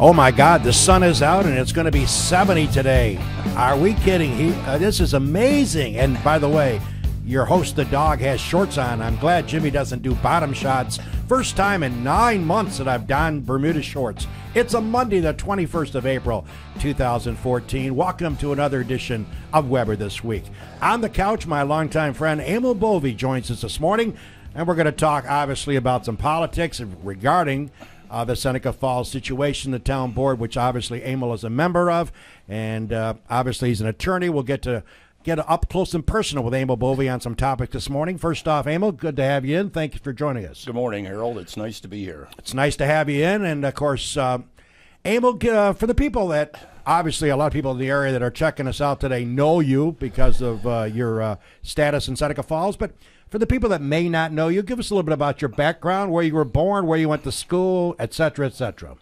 Oh my God, the sun is out and it's going to be 70 today. Are we kidding? This is amazing. And by the way, your host, the dog, has shorts on. I'm glad Jimmy doesn't do bottom shots. First time in 9 months that I've donned Bermuda shorts. It's a Monday, the 21st of April, 2014. Welcome to another edition of Weber This Week. On the couch, my longtime friend Emil Bove joins us this morning, and we're going to talk, obviously, about some politics regarding the Seneca Falls situation, the town board, which obviously Emil is a member of, and obviously he's an attorney. We'll get up close and personal with Emil Bove on some topics this morning. First off, Emil, good to have you in. Thank you for joining us. Good morning, Harold. It's nice to be here. It's nice to have you in, and of course, Emil, for the people that, obviously a lot of people in the area that are checking us out today know you because of your status in Seneca Falls, but for the people that may not know you, give us a little bit about your background, where you were born, where you went to school, et cetera, et cetera.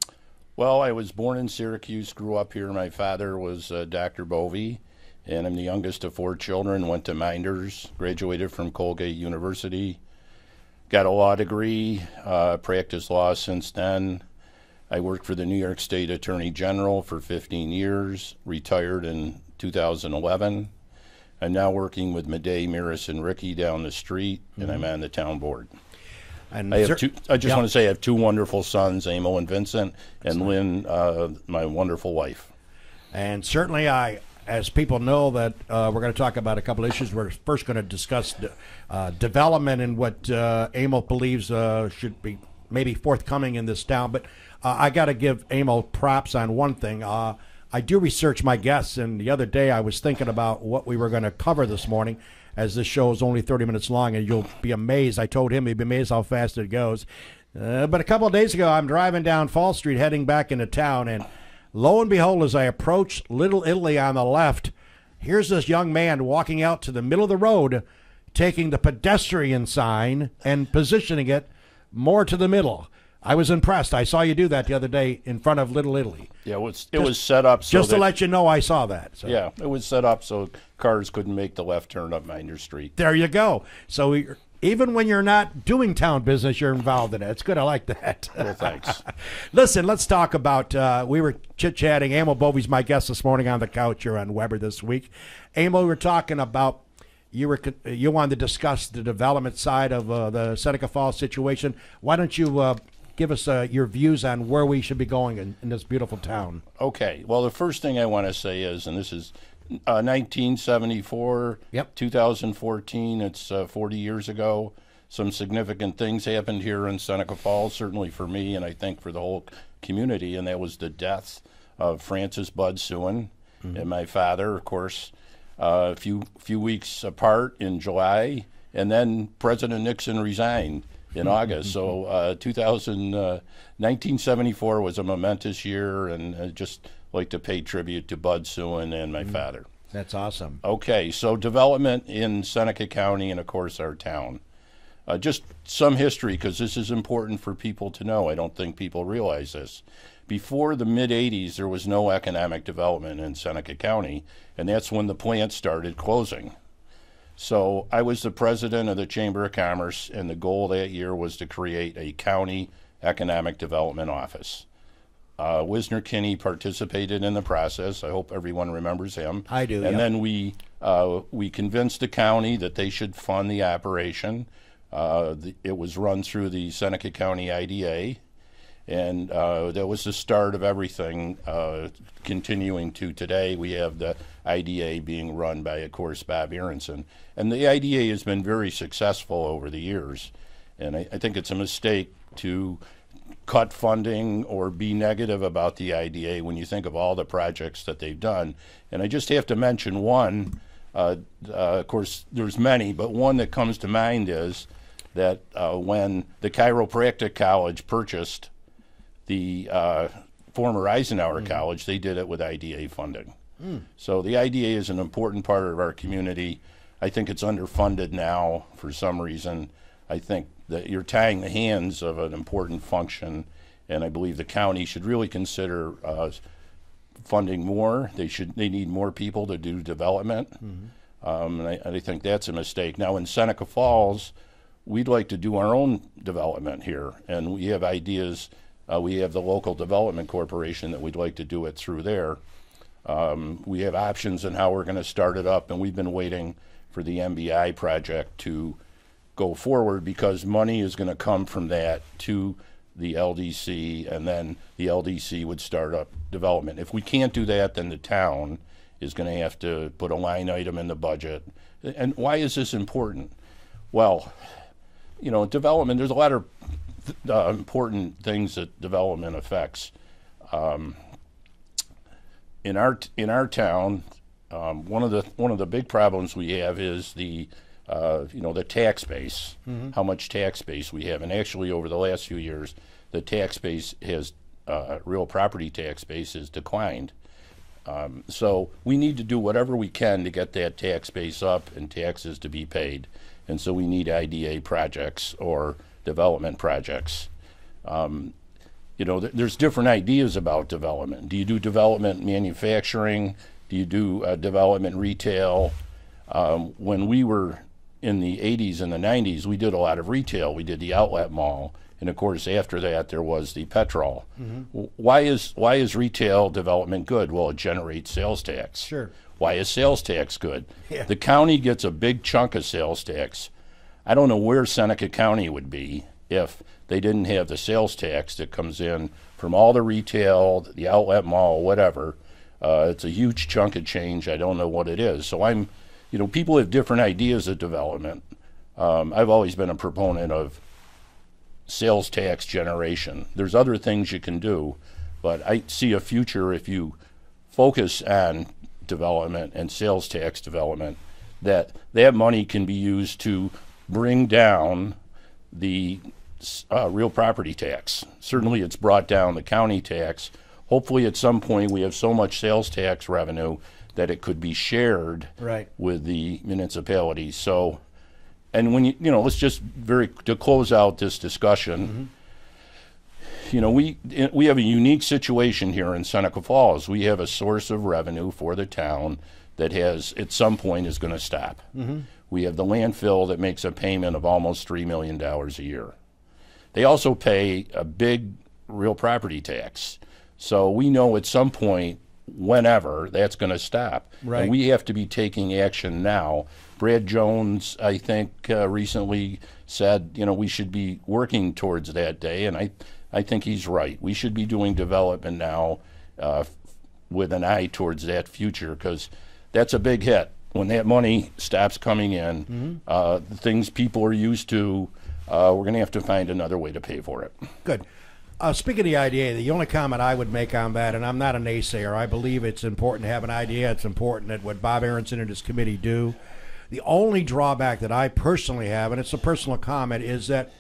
Well, I was born in Syracuse, grew up here. My father was Dr. Bove, and I'm the youngest of 4 children, went to Minders, graduated from Colgate University, got a law degree, practiced law since then. I worked for the New York State Attorney General for 15 years, retired in 2011. I'm now working with Madej, Miris, and Ricky down the street, and I'm on the town board. And I just want to say I have 2 wonderful sons, Emil and Vincent, and Lynn, my wonderful wife. And certainly as people know that we're going to talk about a couple issues. We're first going to discuss development and what Emil believes should be maybe forthcoming in this town. But I got to give Emil props on one thing. I do research my guests, and the other day I was thinking about what we were going to cover this morning, as this show is only 30 minutes long, and you'll be amazed. I told him he'd be amazed how fast it goes. But a couple of days ago, I'm driving down Fall Street heading back into town, and lo and behold, as I approach Little Italy on the left, here's this young man walking out to the middle of the road, taking the pedestrian sign and positioning it more to the middle. I was impressed. I saw you do that the other day in front of Little Italy. Yeah, it was set up so just to let you know I saw that. So. Yeah, it was set up so cars couldn't make the left turn up Minders Street. There you go. So even when you're not doing town business, you're involved in it. It's good. I like that. Well, thanks. Listen, let's talk about, we were chit-chatting. Emil Bove's my guest this morning on the couch here on Weber This Week. Emil, we were talking about, you wanted to discuss the development side of the Seneca Falls situation. Why don't you give us your views on where we should be going in this beautiful town? Okay. Well, the first thing I want to say is, and this is 1974, 2014, it's 40 years ago. Some significant things happened here in Seneca Falls, certainly for me and I think for the whole community, and that was the death of Francis Bud Sewin and my father, of course, a few weeks apart in July, and then President Nixon resigned in August. So 1974 was a momentous year, and I'd just like to pay tribute to Bud Sewin and my father. That's awesome. Okay, so development in Seneca County and, of course, our town. Just some history, because this is important for people to know. I don't think people realize this. Before the mid-'80s, there was no economic development in Seneca County, and that's when the plants started closing. So I was the president of the Chamber of Commerce, and the goal that year was to create a county economic development office. Wisner Kinney participated in the process. I hope everyone remembers him. I do. And then we convinced the county that they should fund the operation. It was run through the Seneca County IDA, and that was the start of everything. Continuing to today, we have the IDA being run by, of course, Bob Aronson. And the IDA has been very successful over the years. And I think it's a mistake to cut funding or be negative about the IDA when you think of all the projects that they've done. And I just have to mention one. Of course, there's many, but one that comes to mind is that when the Chiropractic College purchased the former Eisenhower College, they did it with IDA funding. So the IDA is an important part of our community. I think it's underfunded now for some reason. I think that you're tying the hands of an important function, and I believe the county should really consider funding more. They need more people to do development, and I think that's a mistake. Now in Seneca Falls, we'd like to do our own development here, and we have ideas We have the local development corporation that we'd like to do it through there. We have options on how we're going to start it up, and we've been waiting for the MBI project to go forward because money is going to come from that to the LDC, and then the LDC would start up development. If we can't do that, then the town is going to have to put a line item in the budget. And why is this important? Well, you know, development, there's a lot of important things that development affects. In our town, one of the big problems we have is the the tax base, how much tax base we have. And actually, over the last few years, the tax base has real property tax base has declined. So we need to do whatever we can to get that tax base up and taxes to be paid. And so we need IDA projects or development projects. There's different ideas about development. Do you do development manufacturing? Do you do development retail? When we were in the 80s and the 90s, we did a lot of retail. We did the outlet mall. And of course, after that, there was the petrol. Why is retail development good? Well, it generates sales tax. Sure. Why is sales tax good? Yeah. The county gets a big chunk of sales tax. I don't know where Seneca County would be if they didn't have the sales tax that comes in from all the retail, the outlet mall, whatever. It's a huge chunk of change. I don't know what it is. So people have different ideas of development. I've always been a proponent of sales tax generation. There's other things you can do, but I see a future if you focus on development and sales tax development, that money can be used to bring down the real property tax. Certainly it's brought down the county tax. Hopefully at some point we have so much sales tax revenue that it could be shared with the municipalities. So, and when let's just to close out this discussion, we have a unique situation here in Seneca Falls. We have a source of revenue for the town that at some point is going to stop. We have the landfill that makes a payment of almost $3 million a year. They also pay a big real property tax. So we know at some point, whenever, that's going to stop. Right. And we have to be taking action now. Brad Jones, I think, recently said, we should be working towards that day, and I think he's right. We should be doing development now with an eye towards that future, because that's a big hit. When that money stops coming in, the things people are used to, we're going to have to find another way to pay for it. Good. Speaking of the IDA, the only comment I would make on that, and I'm not a naysayer, I believe it's important to have an IDA. It's important that what Bob Aronson and his committee do. The only drawback that I personally have, and it's a personal comment, is that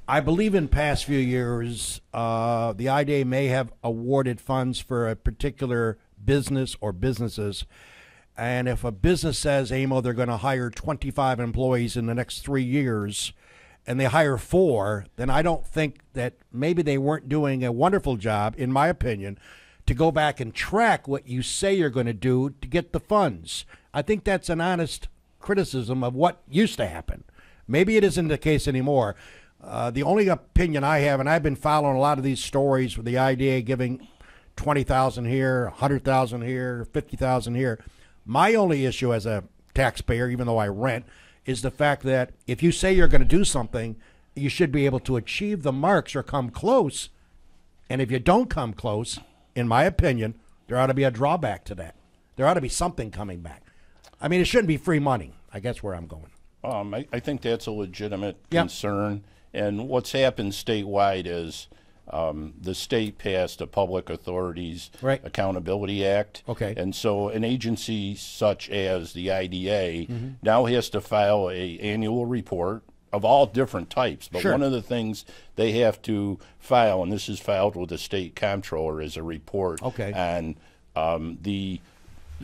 I believe in past few years the IDA may have awarded funds for a particular business or businesses. And if a business says, Emil, they're going to hire 25 employees in the next 3 years, and they hire 4, then I don't think that maybe they weren't doing a wonderful job, in my opinion, to go back and track what you say you're going to do to get the funds. I think that's an honest criticism of what used to happen. Maybe it isn't the case anymore. The only opinion I have, and I've been following a lot of these stories with the IDA giving 20,000 here, 100,000 here, 50,000 here. My only issue as a taxpayer, even though I rent, is the fact that if you say you're going to do something, you should be able to achieve the marks or come close. And if you don't come close, in my opinion, there ought to be a drawback to that. There ought to be something coming back. I mean, it shouldn't be free money. I guess where I'm going. I think that's a legitimate concern. And what's happened statewide is the state passed a Public Authorities Accountability Act. Okay. And so an agency such as the IDA now has to file an annual report of all different types. But one of the things they have to file, and this is filed with the state comptroller, is a report on the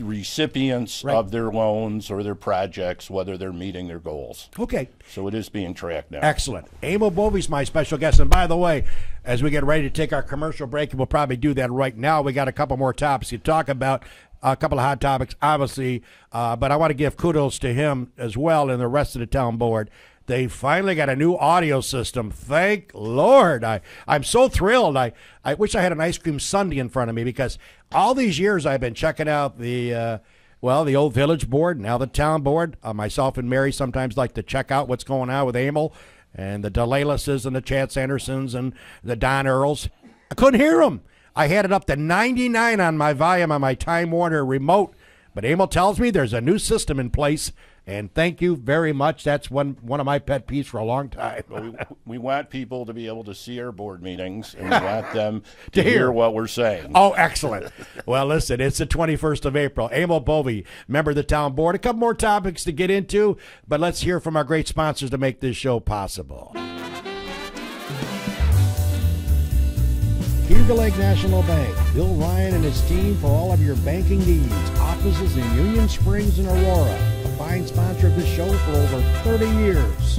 recipients of their loans or their projects, whether they're meeting their goals. Okay. So it is being tracked now. Excellent. Emil Bove is my special guest. And by the way, as we get ready to take our commercial break, we'll probably do that right now. We got a couple more topics to talk about, a couple of hot topics, obviously. But I want to give kudos to him as well and the rest of the town board. They finally got a new audio system. Thank Lord. I'm so thrilled. I wish I had an ice cream sundae in front of me, because all these years I've been checking out the old village board, now the town board. Myself and Mary sometimes like to check out what's going on with Emil and the Delalases and the Chad Sandersons and the Don Earls. I couldn't hear them. I had it up to 99 on my volume on my Time Warner remote, but Emil tells me there's a new system in place, and thank you very much. That's one of my pet peeves for a long time. Well, we want people to be able to see our board meetings, and we want them to hear what we're saying. Oh, excellent. Well, listen, it's the 21st of April. Emil Bove, member of the town board. A couple more topics to get into, but let's hear from our great sponsors to make this show possible. Cedar Lake National Bank. Bill Ryan and his team for all of your banking needs. Offices in Union Springs and Aurora. A fine sponsor of this show for over 30 years.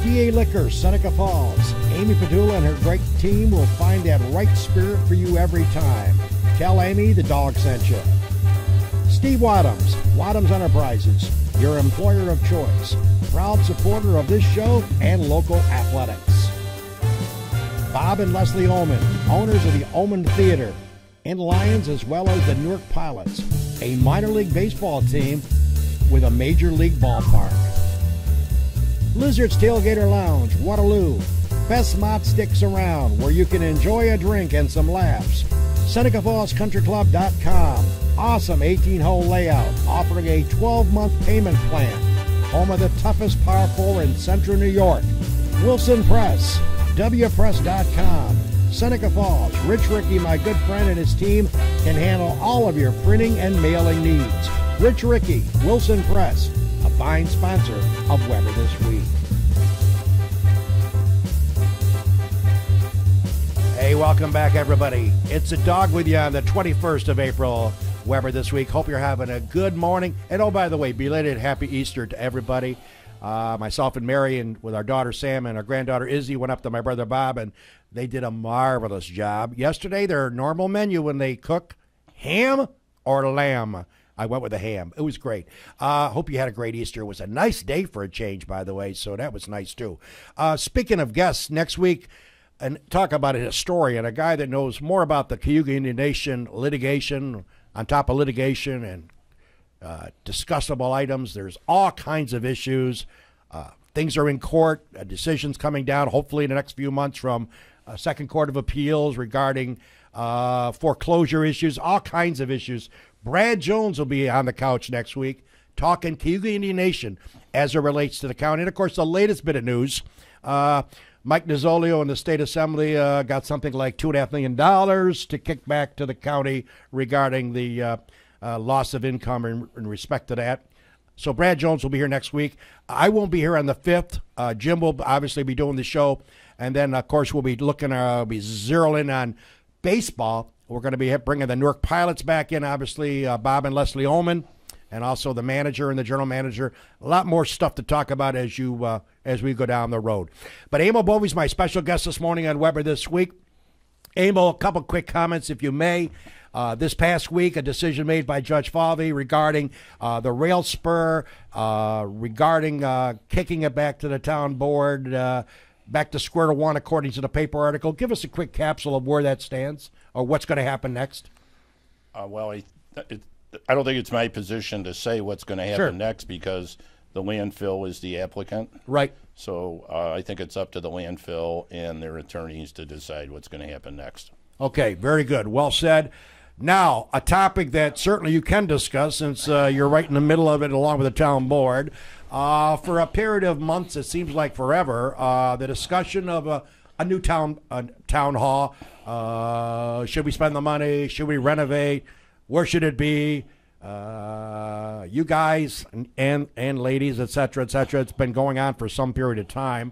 DA Liquor, Seneca Falls. Amy Padula and her great team will find that right spirit for you every time. Tell Amy the dog sent you. Steve Wadhams, Wadhams Enterprises, your employer of choice. Proud supporter of this show and local athletics. Bob and Leslie Oman, owners of the Oman Theater in Lions, as well as the Newark Pilots, a minor league baseball team with a major league ballpark. Lizard's Tailgater Lounge, Waterloo, best mott sticks around, where you can enjoy a drink and some laughs. SenecaFallsCountryClub.com, awesome 18-hole layout, offering a 12-month payment plan. Home of the toughest par 4 in central New York. Wilson Press, WPress.com. Seneca Falls. Rich Ricky, my good friend, and his team can handle all of your printing and mailing needs. Rich Ricky, Wilson Press, a fine sponsor of Weber This Week. Hey, welcome back, everybody. It's a dog with you on the 21st of April, Weber This Week. Hope you're having a good morning. And oh, by the way, belated Happy Easter to everybody. Myself and Mary, and with our daughter Sam and our granddaughter Izzy, went up to my brother Bob, and they did a marvelous job. Yesterday, their normal menu when they cook, ham or lamb. I went with the ham. It was great. Hope you had a great Easter. It was a nice day for a change, by the way, so that was nice too. Speaking of guests, next week, and talk about a historian, a guy that knows more about the Cayuga Indian Nation litigation, on top of litigation, and discussable items. There's all kinds of issues. Things are in court. Decisions coming down, hopefully in the next few months, from Second Court of Appeals regarding foreclosure issues, all kinds of issues. Brad Jones will be on the couch next week talking Cayuga Indian Nation as it relates to the county. And, of course, the latest bit of news, Mike Nizzolio and the State Assembly got something like $2.5 million to kick back to the county regarding the loss of income in respect to that. So Brad Jones will be here next week. I won't be here on the 5th. Jim will obviously be doing the show. And then, of course, we'll be zeroing in on baseball. We're going to be bringing the Newark Pilots back in, obviously, Bob and Leslie Oman, and also the manager and the general manager. A lot more stuff to talk about as we go down the road. But Emil Bove is my special guest this morning on Weber This Week. Emil, a couple quick comments, if you may. This past week, a decision made by Judge Falvey regarding the rail spur, regarding kicking it back to the town board, back to square one, according to the paper article. Give us a quick capsule of where that stands, or what's going to happen next. Well, I don't think it's my position to say what's going to happen next, because the landfill is the applicant. Right. So I think it's up to the landfill and their attorneys to decide what's going to happen next. Okay, very good. Well said. Now, a topic that certainly you can discuss, since you're right in the middle of it along with the town board. For a period of months, it seems like forever, the discussion of a new town hall. Should we spend the money? Should we renovate? Where should it be? You guys and ladies, et cetera, it's been going on for some period of time.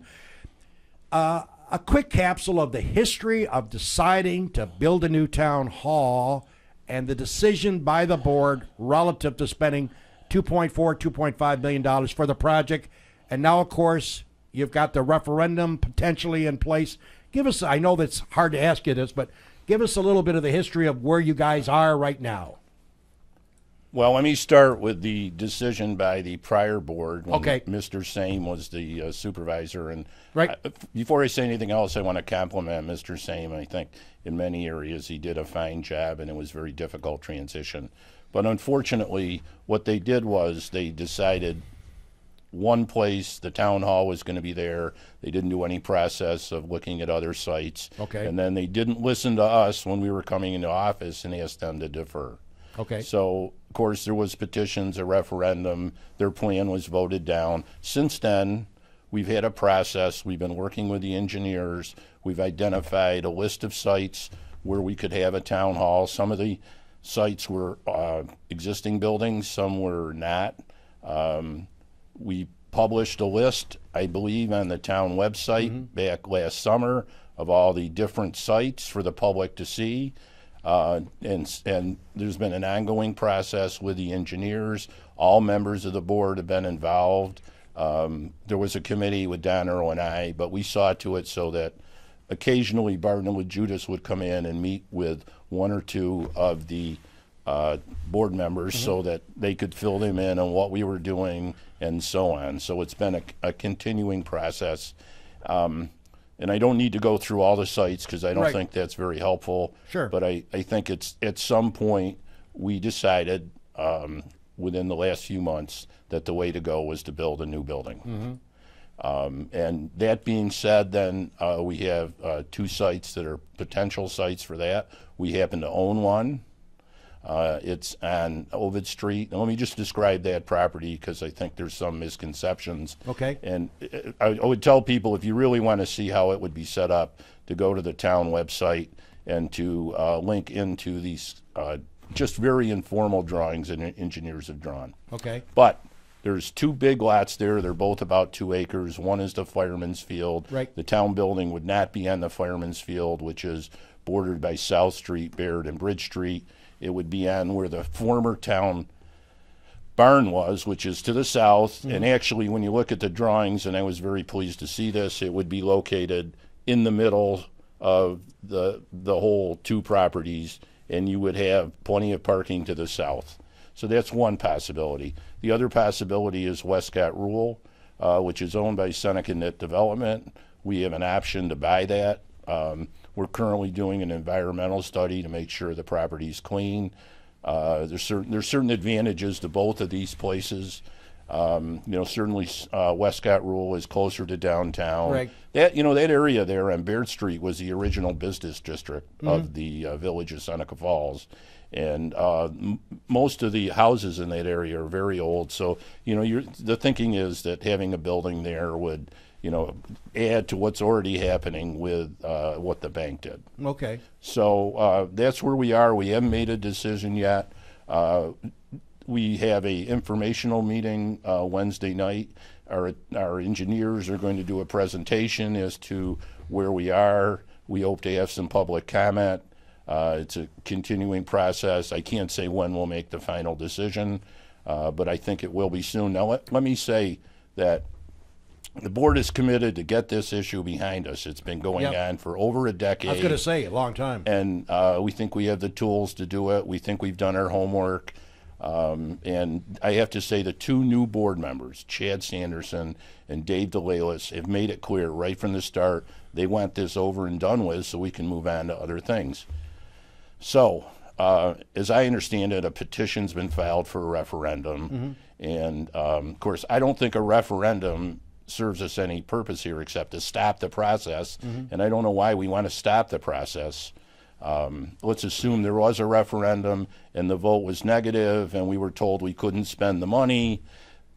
A quick capsule of the history of deciding to build a new town hall and the decision by the board relative to spending $2.5 million for the project. And now, of course, you've got the referendum potentially in place. Give us, I know that's hard to ask you this, but give us a little bit of the history of where you guys are right now. Well, let me start with the decision by the prior board when Okay. Mr. Same was the supervisor. And Right. before I say anything else, I want to compliment Mr. Same. I think in many areas he did a fine job, and it was a very difficult transition. But unfortunately, what they did was they decided one place, the town hall was going to be there. They didn't do any process of looking at other sites. Okay. And then they didn't listen to us when we were coming into office and asked them to defer. Okay. So, of course, there was petitions, a referendum. Their plan was voted down. Since then, we've had a process. We've been working with the engineers. We've identified a list of sites where we could have a town hall. Some of the sites were existing buildings, some were not. We published a list, I believe, on the town website back last summer of all the different sites for the public to see. And there's been an ongoing process with the engineers. All members of the board have been involved. There was a committee with Don Earl and I, but we saw to it so that occasionally Barton and Judas would come in and meet with one or two of the board members so that they could fill them in on what we were doing and so on. So it's been a continuing process. And I don't need to go through all the sites because I don't think that's very helpful. Sure. But I think it's at some point we decided within the last few months that the way to go was to build a new building. And that being said, then we have two sites that are potential sites for that. We happen to own one. It's on Ovid Street. And let me just describe that property because I think there's some misconceptions. Okay. And I would tell people, if you really want to see how it would be set up, to go to the town website and to link into these just very informal drawings that engineers have drawn. Okay. But there's two big lots there. They're both about 2 acres. One is the fireman's field. Right. The town building would not be on the fireman's field, which is bordered by South Street, Baird, and Bridge Street. It would be on where the former town barn was, which is to the south. And actually, when you look at the drawings, and I was very pleased to see this, it would be located in the middle of the whole two properties, and you would have plenty of parking to the south. So that's one possibility. The other possibility is Westcott Rule, which is owned by Seneca Net Development. We have an option to buy that. We're currently doing an environmental study to make sure the property's clean. There's certain advantages to both of these places. Certainly Westcott Rule is closer to downtown. Right. That area there on Baird Street was the original business district of the village of Seneca Falls. And most of the houses in that area are very old. So, the thinking is that having a building there would, add to what's already happening with what the bank did. Okay. So that's where we are. We haven't made a decision yet. We have a informational meeting Wednesday night. Our engineers are going to do a presentation as to where we are. We hope to have some public comment. It's a continuing process. I can't say when we'll make the final decision, but I think it will be soon. Now, let me say that the board is committed to get this issue behind us. It's been going on for over a decade. I was going to say, a long time. And we think we have the tools to do it. We think we've done our homework. And I have to say the two new board members, Chad Sanderson and Dave DeLalis, have made it clear right from the start they want this over and done with so we can move on to other things. So, as I understand it, a petition's been filed for a referendum. And, of course, I don't think a referendum serves us any purpose here except to stop the process. And I don't know why we want to stop the process. Let's assume there was a referendum and the vote was negative and we were told we couldn't spend the money.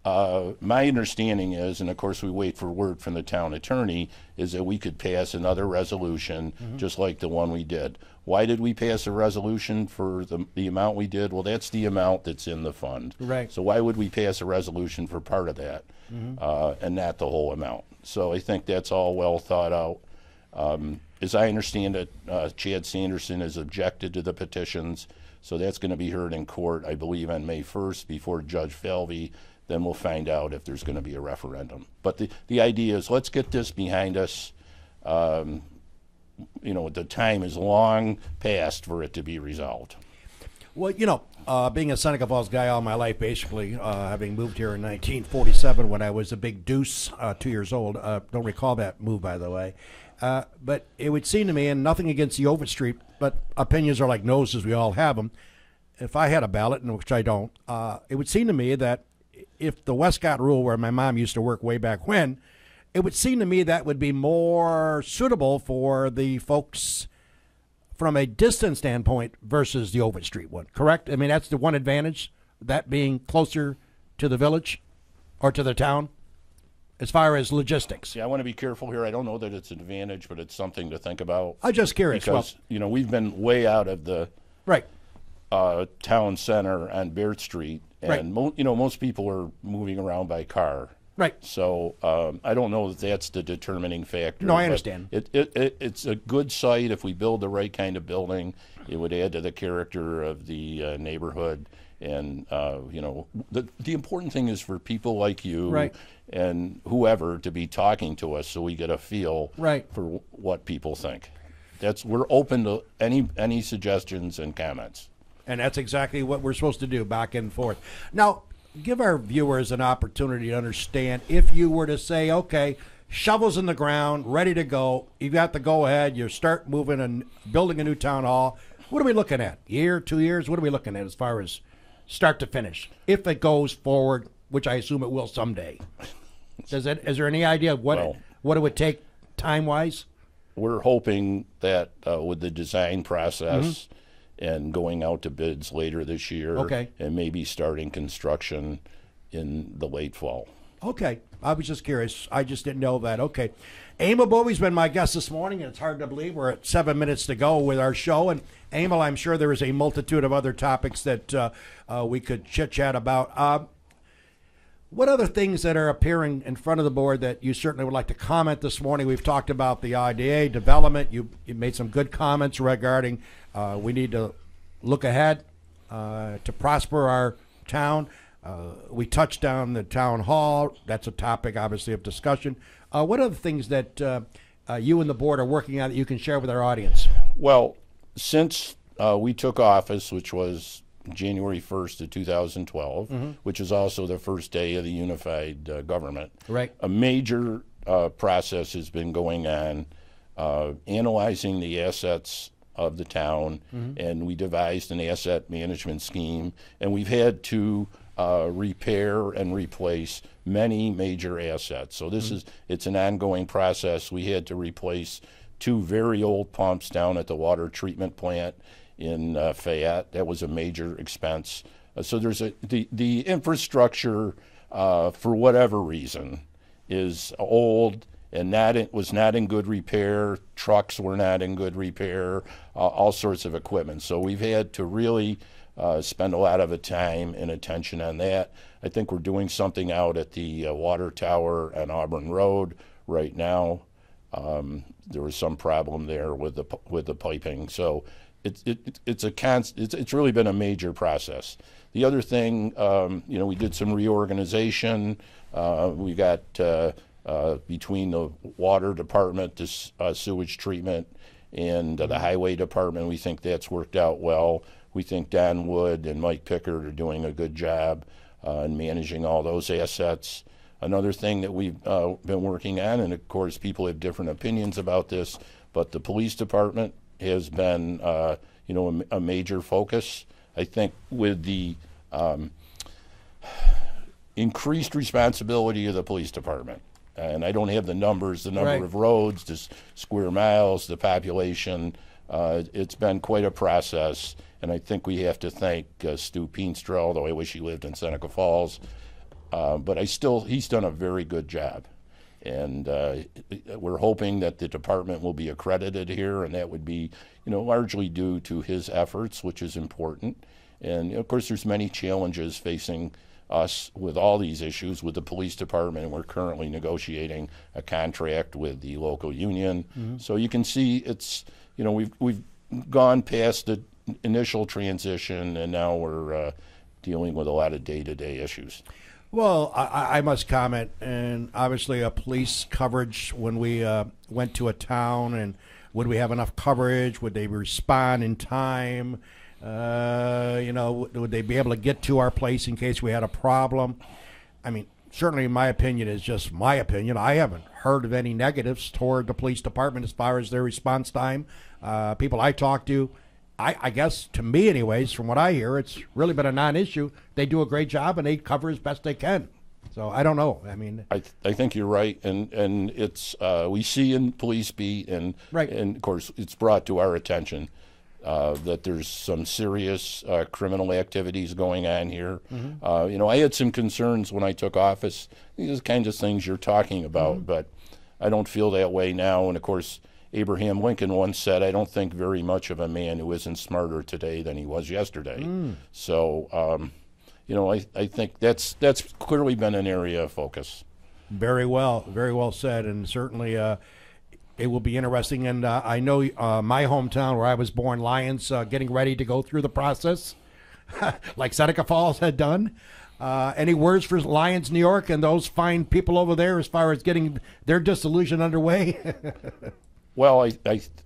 My understanding is, and of course we wait for word from the town attorney, is that we could pass another resolution just like the one we did. Why did we pass a resolution for the amount we did? Well, that's the amount that's in the fund. Right. So why would we pass a resolution for part of that and not the whole amount? So I think that's all well thought out. As I understand it, Chad Sanderson has objected to the petitions, so that's going to be heard in court, I believe, on May 1st before Judge Falvey. Then we'll find out if there's going to be a referendum. But the idea is let's get this behind us. The time is long past for it to be resolved. Well, being a Seneca Falls guy all my life, basically, having moved here in 1947 when I was a big deuce, 2 years old. Don't recall that move, by the way. But it would seem to me, and nothing against the Overstreet, but opinions are like noses. We all have them. If I had a ballot, and which I don't, it would seem to me that if the Westcott rule, where my mom used to work way back when, it would seem to me that would be more suitable for the folks from a distance standpoint versus the Overstreet one, correct? I mean, that's the one advantage, that being closer to the village or to the town as far as logistics. Yeah, I want to be careful here. I don't know that it's an advantage, but it's something to think about. I'm just curious. Because, we've been way out of the right town center on Baird Street, and right. Most people are moving around by car. Right. So I don't know that that's the determining factor. No, I understand. It's a good site. If we build the right kind of building, it would add to the character of the neighborhood. And, the important thing is for people like you right. and whoever to be talking to us so we get a feel right. for what people think. We're open to any suggestions and comments. And that's exactly what we're supposed to do, back and forth. Now, give our viewers an opportunity to understand, if you were to say, okay, shovels in the ground, ready to go, you got the go-ahead, you start moving and building a new town hall, what are we looking at? Year, 2 years? What are we looking at as far as start to finish? If it goes forward, which I assume it will someday. Is there any idea of what it would take time-wise? We're hoping that with the design process and going out to bids later this year, and maybe starting construction in the late fall. Okay. I was just curious. I just didn't know that. Okay. Emil Bove's been my guest this morning, and it's hard to believe we're at 7 minutes to go with our show. And Emil, I'm sure there is a multitude of other topics that we could chit-chat about. What other things that are appearing in front of the board that you certainly would like to comment this morning? We've talked about the IDA development. You made some good comments regarding we need to look ahead to prosper our town. We touched on the town hall. That's a topic, obviously, of discussion. What are the things that you and the board are working on that you can share with our audience? Well, since we took office, which was January 1st of 2012, which is also the first day of the unified government, right. A major process has been going on, analyzing the assets of the town, and we devised an asset management scheme, and we've had to repair and replace many major assets. So this it's an ongoing process. We had to replace 2 very old pumps down at the water treatment plant in Fayette. That was a major expense. So there's the infrastructure, for whatever reason, is old and was not in good repair. Trucks were not in good repair, all sorts of equipment. So we've had to really spend a lot of time and attention on that. I think we're doing something out at the water tower on Auburn Road right now. There was some problem there with the piping. So it's really been a major process. The other thing, we did some reorganization. We got between the water department, the sewage treatment, and the highway department. We think that's worked out well. We think Don Wood and Mike Pickard are doing a good job in managing all those assets. Another thing that we've been working on, and of course people have different opinions about this, but the police department has been a major focus. I think with the increased responsibility of the police department, and I don't have the numbers, the number of roads, the square miles, the population. It's been quite a process, and I think we have to thank Stu Peenstra, although I wish he lived in Seneca Falls. But he's done a very good job. And we're hoping that the department will be accredited here, and that would be, largely due to his efforts, which is important. And, of course, there's many challenges facing us with all these issues with the police department, and we're currently negotiating a contract with the local union. So you can see it's, we've gone past the initial transition, and now we're dealing with a lot of day-to-day issues. Well, I must comment, and obviously a police coverage when we went to a town, and would we have enough coverage? Would they respond in time? You know, would they be able to get to our place in case we had a problem? I mean, certainly my opinion is just my opinion. I haven't heard of any negatives toward the police department as far as their response time. People I talk to, I guess, to me anyways, from what I hear, it's really been a non-issue. They do a great job, and they cover as best they can. So I don't know. I mean, I think you're right, and it's we see in police beat, and right. And of course it's brought to our attention that there's some serious criminal activities going on here. Mm-hmm. You know, I had some concerns when I took office. These kinds of things you're talking about, mm-hmm. but I don't feel that way now. And of course, Abraham Lincoln once said, "I don't think very much of a man who isn't smarter today than he was yesterday." So. You know, I think that's clearly been an area of focus. Very well said, and certainly it will be interesting. And I know my hometown, where I was born, Lyons, getting ready to go through the process, like Seneca Falls had done. Any words for Lyons, New York, and those fine people over there as far as getting their dissolution underway? Well,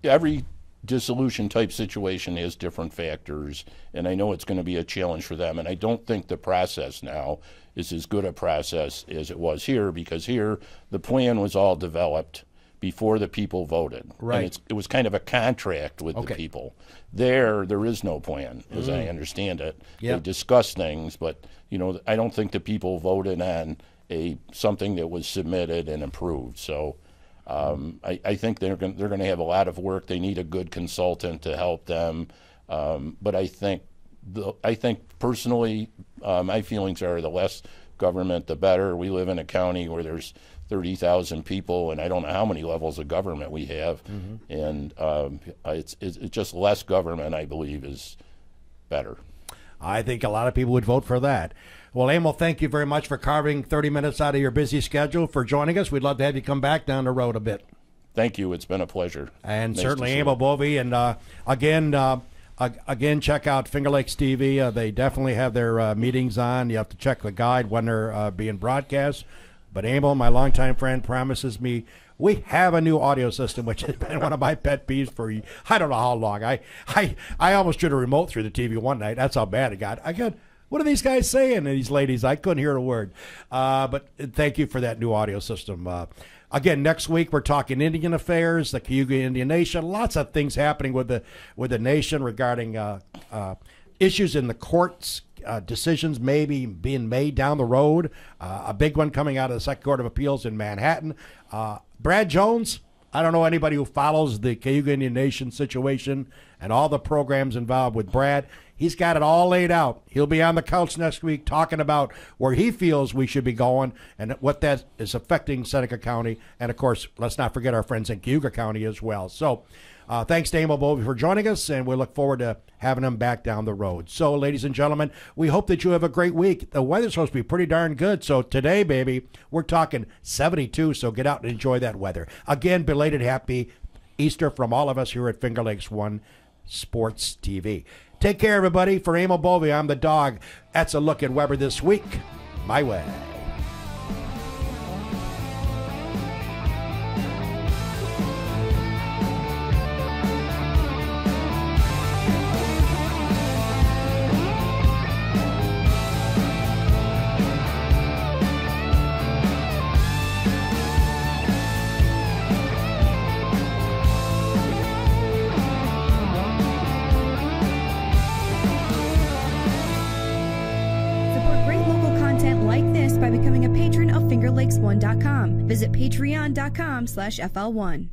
every dissolution type situation has different factors, and I know it's going to be a challenge for them. And I don't think the process now is as good a process as it was here, because here the plan was all developed before the people voted. Right. And it was kind of a contract with the people. There is no plan, as I understand it. Yep. They discussed things, but you know, I don't think the people voted on something that was submitted and approved. So. I think they're going to have a lot of work. They need a good consultant to help them. But I think personally, my feelings are the less government, the better. We live in a county where there's 30,000 people, and I don't know how many levels of government we have. And it's just less government, I believe, is better. I think a lot of people would vote for that. Well, Emil, thank you very much for carving 30 minutes out of your busy schedule for joining us. We'd love to have you come back down the road a bit. Thank you. It's been a pleasure. And nice certainly Emil Bove. And again, check out Finger Lakes TV. They definitely have their meetings on. You have to check the guide when they're being broadcast. But Emil, my longtime friend, promises me we have a new audio system, which has been one of my pet peeves for I don't know how long. I almost drew a remote through the TV one night. That's how bad it got. What are these guys saying? And these ladies, I couldn't hear a word. But thank you for that new audio system. Again, next week we're talking Indian affairs, the Cayuga Indian Nation. Lots of things happening with the nation regarding issues in the courts, decisions maybe being made down the road. A big one coming out of the Second Court of Appeals in Manhattan. Brad Jones, I don't know anybody who follows the Cayuga Indian Nation situation and all the programs involved with Brad. He's got it all laid out. He'll be on the couch next week talking about where he feels we should be going and what that is affecting Seneca County. And, of course, let's not forget our friends in Cayuga County as well. So thanks to Emil Bove for joining us, and we look forward to having him back down the road. So, ladies and gentlemen, we hope that you have a great week. The weather's supposed to be pretty darn good. So today, baby, we're talking 72, so get out and enjoy that weather. Again, belated happy Easter from all of us here at Finger Lakes 1 Sports TV. Take care, everybody. For Emil Bove, I'm the dog. That's a look at Weber this week. My way. by becoming a patron of FingerLakes1.com. Visit patreon.com/FL1.